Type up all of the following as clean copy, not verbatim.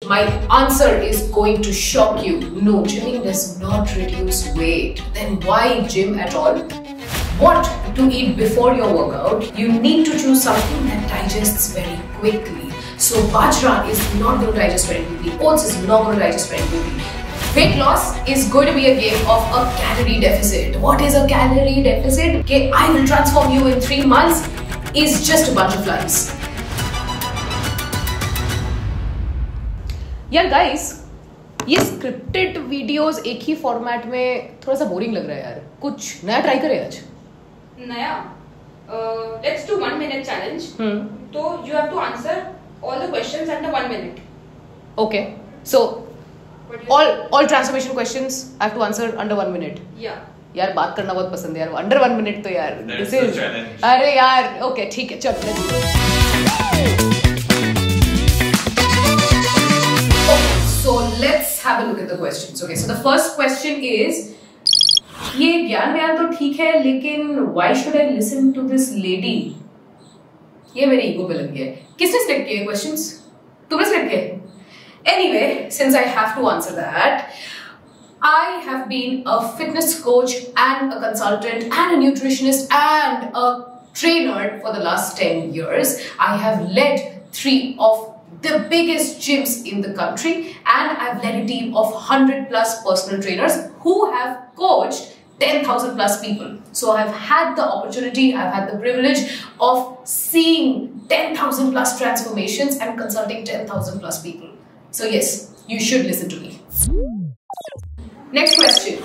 My answer is going to shock you. No, gymming does not reduce weight. Then why gym at all? What to eat before your workout? You need to choose something that digests very quickly. So bajra is not going to digest very quickly. Oats is not going to digest very quickly. Weight loss is going to be a game of a calorie deficit. What is a calorie deficit? Okay, I will transform you in 3 months is just a bunch of lies. यार guys, ये scripted videos एक ही format में थोड़ा सा boring लग रहा है यार. कुछ नया ट्राई करें आज. नया? Let's do 1 minute challenge. So you have to answer all the questions under 1 minute. Okay. So all transformation questions I have to answer under 1 minute. Yeah. यार बात करना बहुत पसंद है यार. Under 1 minute तो यार. This is challenge. अरे यार, okay, ठीक है, चलो let's do it. So let's have a look at the questions. Okay, so the first question is, ये ज्ञान व्यान तो ठीक है, लेकिन why should I listen to this lady? ये मेरे ईगो पे लग गया है. किसने select किए questions? तुमने select किए? Anyway, since I have to answer that, I have been a fitness coach and a consultant and a nutritionist and a trainer for the last 10 years. I have led 3 of the biggest gyms in the country, and I've led a team of 100 plus personal trainers who have coached 10,000 plus people. So I've had the opportunity, I've had the privilege of seeing 10,000 plus transformations and consulting 10,000 plus people. So yes, you should listen to me. Next question.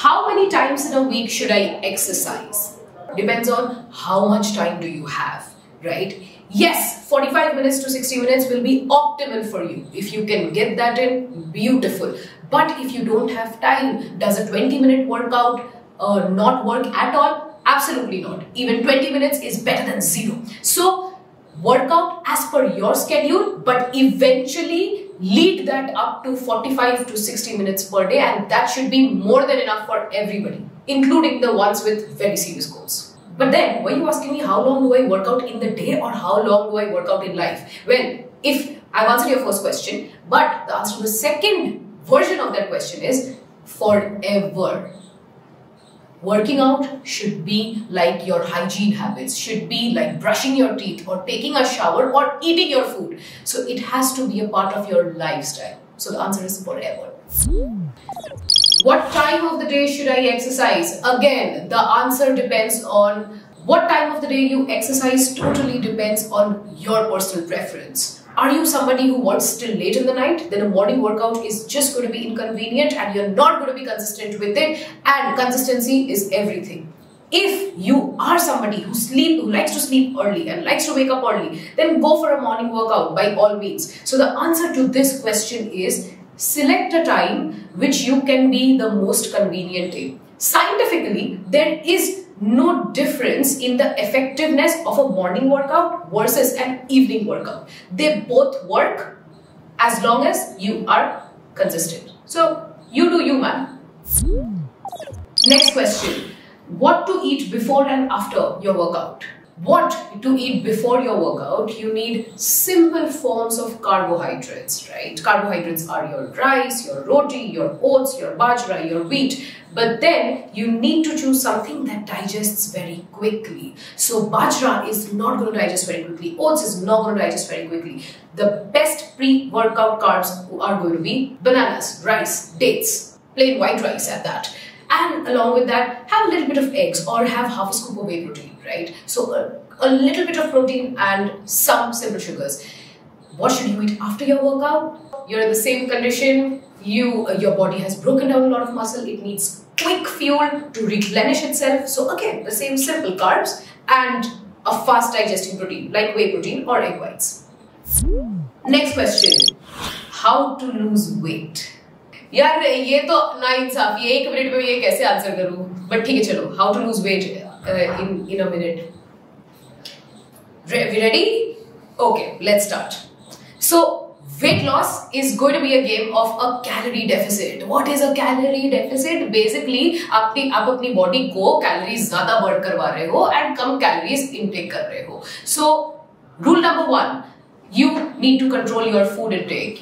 How many times in a week should I exercise? Depends on how much time do you have, right? Yes, 45 minutes to 60 minutes will be optimal for you. If you can get that in, beautiful. But if you don't have time, does a 20-minute workout not work at all? Absolutely not. Even 20 minutes is better than 0. So, workout as per your schedule, but eventually lead that up to 45 to 60 minutes per day, and that should be more than enough for everybody, including the ones with very serious goals. But then, were you asking me how long do I work out in the day or how long do I work out in life? Well, if I've answered your first question, but the answer to the second version of that question is forever. Working out should be like your hygiene habits, should be like brushing your teeth or taking a shower or eating your food. So it has to be a part of your lifestyle. So the answer is forever. What time of the day should I exercise? Again, the answer depends on what time of the day you exercise. Totally depends on your personal preference. Are you somebody who works till late in the night? Then a morning workout is just going to be inconvenient and you're not going to be consistent with it, and consistency is everything. If you are somebody who likes to sleep early and likes to wake up early, then go for a morning workout by all means. So the answer to this question is select a time which you can be the most convenient in. Scientifically, there is no difference in the effectiveness of a morning workout versus an evening workout. They both work as long as you are consistent. So you do you, man. Next question. What to eat before and after your workout? What to eat before your workout? You need simple forms of carbohydrates, right? Carbohydrates are your rice, your roti, your oats, your bajra, your wheat. But then you need to choose something that digests very quickly. So bajra is not going to digest very quickly. Oats is not going to digest very quickly. The best pre-workout carbs are going to be bananas, rice, dates, plain white rice at that. And along with that, have a little bit of eggs or have half a scoop of whey protein, right? So a little bit of protein and some simple sugars. What should you eat after your workout? You're in the same condition. Your body has broken down a lot of muscle. It needs quick fuel to replenish itself. So again, the same simple carbs and a fast digesting protein like whey protein or egg whites. Next question. How to lose weight? यार ये तो ना इंसाफी है. 1 minute में ये कैसे answer करूं? But ठीक है, चलो. How to lose weight in a minute. We ready? Okay, let's start. So weight loss is going to be a game of a calorie deficit. What is a calorie deficit? Basically, आप अपनी body को calories ज़्यादा burn करवा रहे हो and come calories intake कर रहे हो. So rule number 1. You need to control your food intake,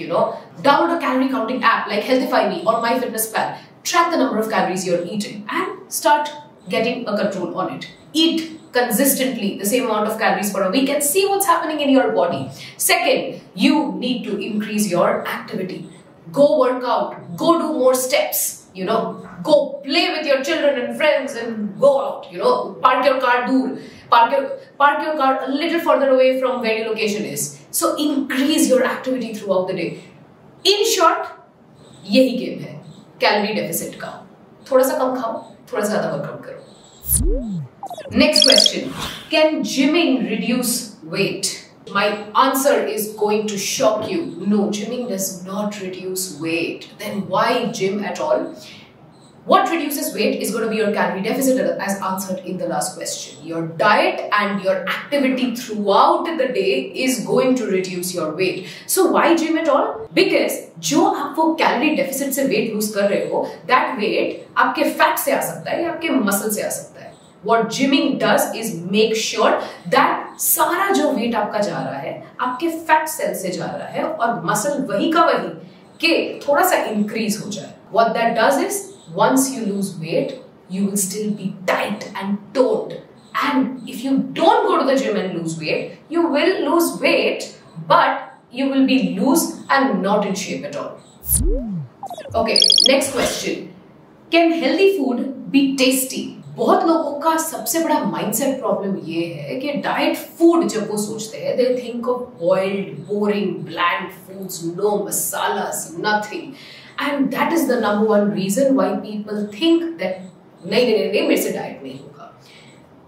Download a calorie counting app like Healthify Me or MyFitnessPal. Track the number of calories you're eating and start getting a control on it. Eat consistently the same amount of calories for a week and see what's happening in your body. Second, you need to increase your activity. Go work out, go do more steps, go play with your children and friends and go out, park your car park your car a little further away from where your location is. So increase your activity throughout the day. In short, यही game है calorie deficit का. थोड़ा सा कम खाओ, थोड़ा सा ज्यादा workout करो. Next question. Can gymming reduce weight? My answer is going to shock you. No, gymming does not reduce weight. Then why gym at all? What reduces weight is going to be your calorie deficit, as answered in the last question. Your diet and your activity throughout the day is going to reduce your weight. So why gym at all? Because जो आप वो calorie deficit से weight lose कर रहे हो, that weight आपके fat से आ सकता है या आपके muscle से आ सकता है. What gymming does is make sure that सारा जो weight आपका जा रहा है आपके fat cells से जा रहा है और muscle वही का वही के थोड़ा सा increase हो जाए. What that does is once you lose weight, you will still be tight and toned. And if you don't go to the gym and lose weight, you will lose weight, but you will be loose and not in shape at all. Okay, next question. Can healthy food be tasty? बहुत लोगों का सबसे बड़ा mindset problem ये है कि diet food जब वो सोचते हैं, they think of boiled, boring, bland foods, no masalas, nothing. And that is the number one reason why people think that नहीं मेरे से diet नहीं होगा.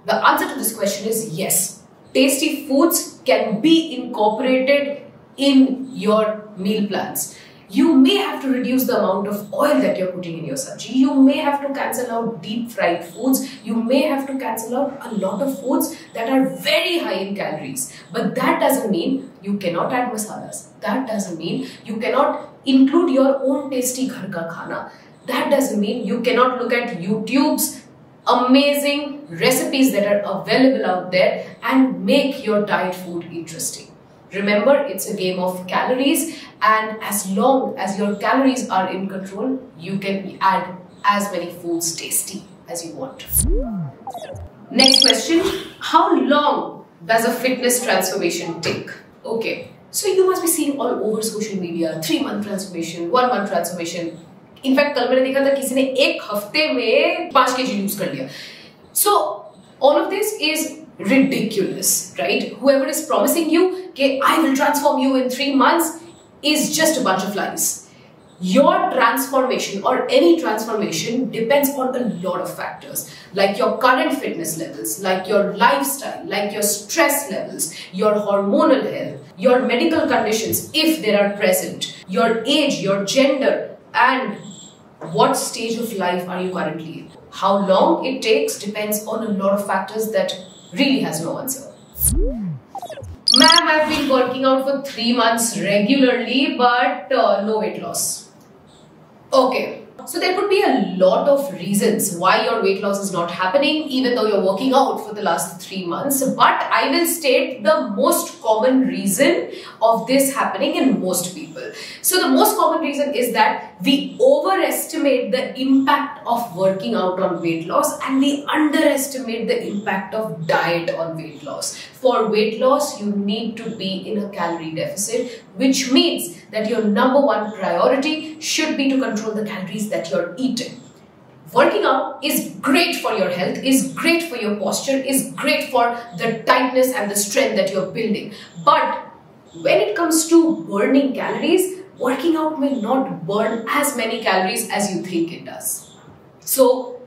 The answer to this question is yes. Tasty foods can be incorporated in your meal plans. You may have to reduce the amount of oil that you're putting in your sabji. You may have to cancel out deep fried foods. You may have to cancel out a lot of foods that are very high in calories. But that doesn't mean you cannot add masalas. That doesn't mean you cannot include your own tasty ghar ka khana. That doesn't mean you cannot look at YouTube's amazing recipes that are available out there and make your diet food interesting. Remember, it's a game of calories, and as long as your calories are in control, you can add as many foods tasty as you want. Next question. How long does a fitness transformation take? Okay, so you must be seeing all over social media 3-month transformation, 1-month transformation. In fact, कल मैंने देखा था किसी ने एक हफ्ते में 5 kg lose कर लिया. So all of this is ridiculous, right? Whoever is promising you that I will transform you in 3 months is just a bunch of lies. Your transformation or any transformation depends on a lot of factors, like your current fitness levels, like your lifestyle, like your stress levels, your hormonal health, your medical conditions if they are present, your age, your gender, and what stage of life are you currently in. How long it takes depends on a lot of factors that really has no answer. Ma'am, I've been working out for 3 months regularly, but no weight loss. Okay, so there could be a lot of reasons why your weight loss is not happening, even though you're working out for the last 3 months. But I will state the most common reason of this happening in most people. So the most common reason is that we overestimate the impact of working out on weight loss and we underestimate the impact of diet on weight loss. For weight loss, you need to be in a calorie deficit, which means that your number one priority should be to control the calories that you're eating. Working out is great for your health, is great for your posture, is great for the tightness and the strength that you're building. But when it comes to burning calories, working out will not burn as many calories as you think it does. So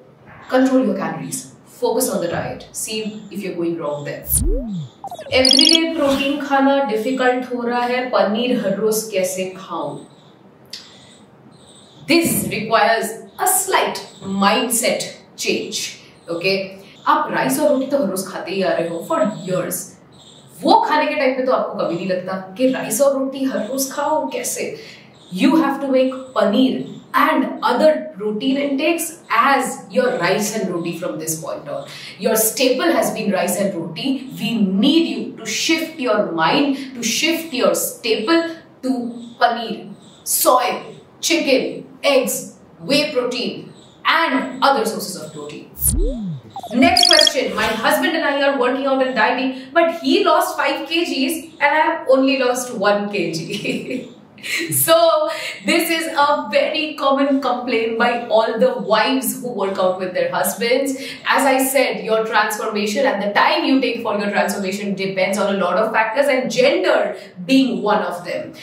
control your calories. Focus on the diet. See if you're going wrong there. Everyday protein खाना difficult हो रहा है. पनीर हर रोज कैसे खाऊं? This requires a slight mindset change. Okay? आप rice और रोटी तो हर रोज खाते ही आ रहे हो for years. वो खाने के टाइम पे तो आपको कभी नहीं लगता कि राइस और रोटी हर रोज खाओ कैसे? You have to make paneer and other protein intakes as your rice and roti from this point on. Your staple has been rice and roti. We need you to shift your mind, to shift your staple to paneer. soy, chicken, eggs, whey protein, and other sources of protein. Next question. My husband and I are working out and dieting, but he lost 5 kgs and I have only lost 1 kg. So this is a very common complaint by all the wives who work out with their husbands. As I said, your transformation and the time you take for your transformation depends on a lot of factors, and gender being one of them.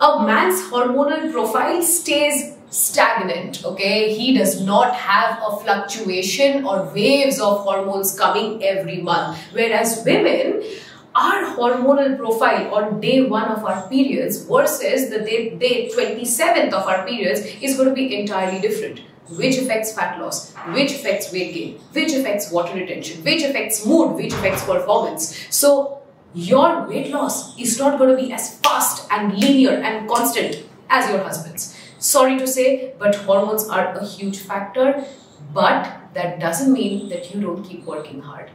A man's hormonal profile stays stagnant, okay? He does not have a fluctuation or waves of hormones coming every month. Whereas women, our hormonal profile on day 1 of our periods versus the day 27th of our periods is going to be entirely different. Which affects fat loss, which affects weight gain, which affects water retention, which affects mood, which affects performance. So your weight loss is not going to be as fast and linear and constant as your husband's. Sorry to say, but hormones are a huge factor, but that doesn't mean that you don't keep working hard.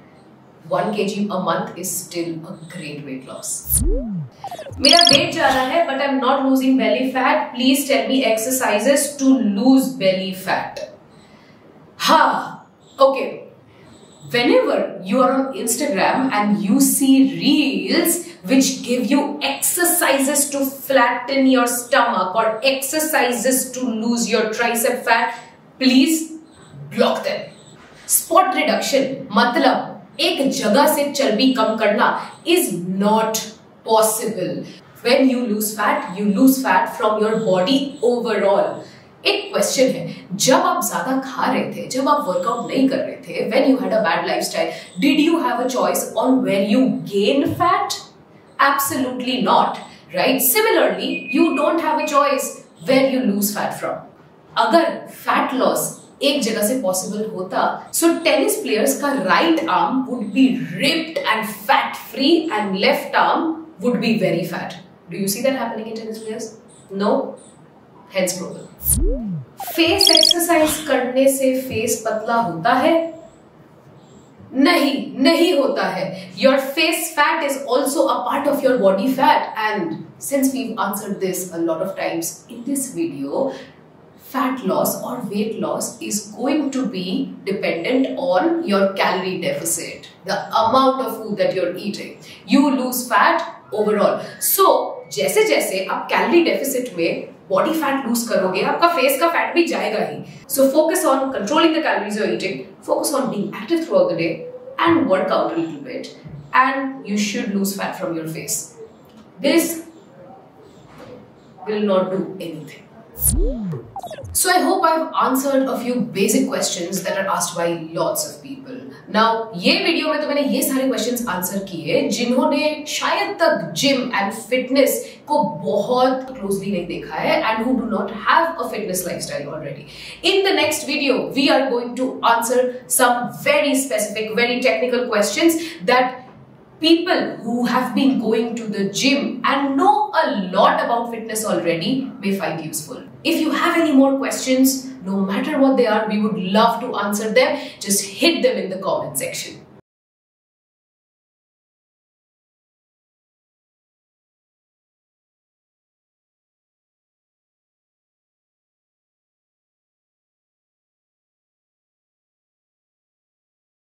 1 kg a month is still a great weight loss. मेरा weight जा रहा है, but I'm not losing belly fat. Please tell me exercises to lose belly fat. Okay. Whenever you are on Instagram and you see reels which give you exercises to flatten your stomach or exercises to lose your tricep fat, please block them. Spot reduction, मतलब एक जगह से चर्बी कम करना is not possible. When you lose fat from your body overall. एक question है, जब आप ज्यादा खा रहे थे, जब आप वर्कआउट नहीं कर रहे थे, when you had a bad lifestyle, did you have a choice on where you gain fat? Absolutely not, right? Similarly, you don't have a choice where you lose fat from. अगर fat loss एक जगह से possible होता, so tennis players का right arm would be ripped and fat free and left arm would be very fat. Do you see that happening in tennis players? No. Hence problem. Face exercise करने से face पतला होता है? नहीं होता है. Your face fat is also a part of your body fat, and since we've answered this a lot of times in this video, fat loss or weight loss is going to be dependent on your calorie deficit, the amount of food that you're eating. You lose fat overall. So जैसे जैसे आप calorie deficit में body fat lose करोगे, आपका face का fat भी जाएगा ही. So focus on controlling the calories you are eating, focus on being active throughout the day and work out a little bit, and you should lose fat from your face. This will not do anything. So I hope I've answered a few basic questions that are asked by lots of people. Now, ये video में तो मैंने ये सारे questions answer किए जिन्होंने शायद तक gym and fitness को बहुत closely नहीं देखा है and who do not have a fitness lifestyle already. In the next video, we are going to answer some very specific, very technical questions that people who have been going to the gym and know a lot about fitness already may find useful. If you have any more questions, no matter what they are, we would love to answer them. Just hit them in the comment section.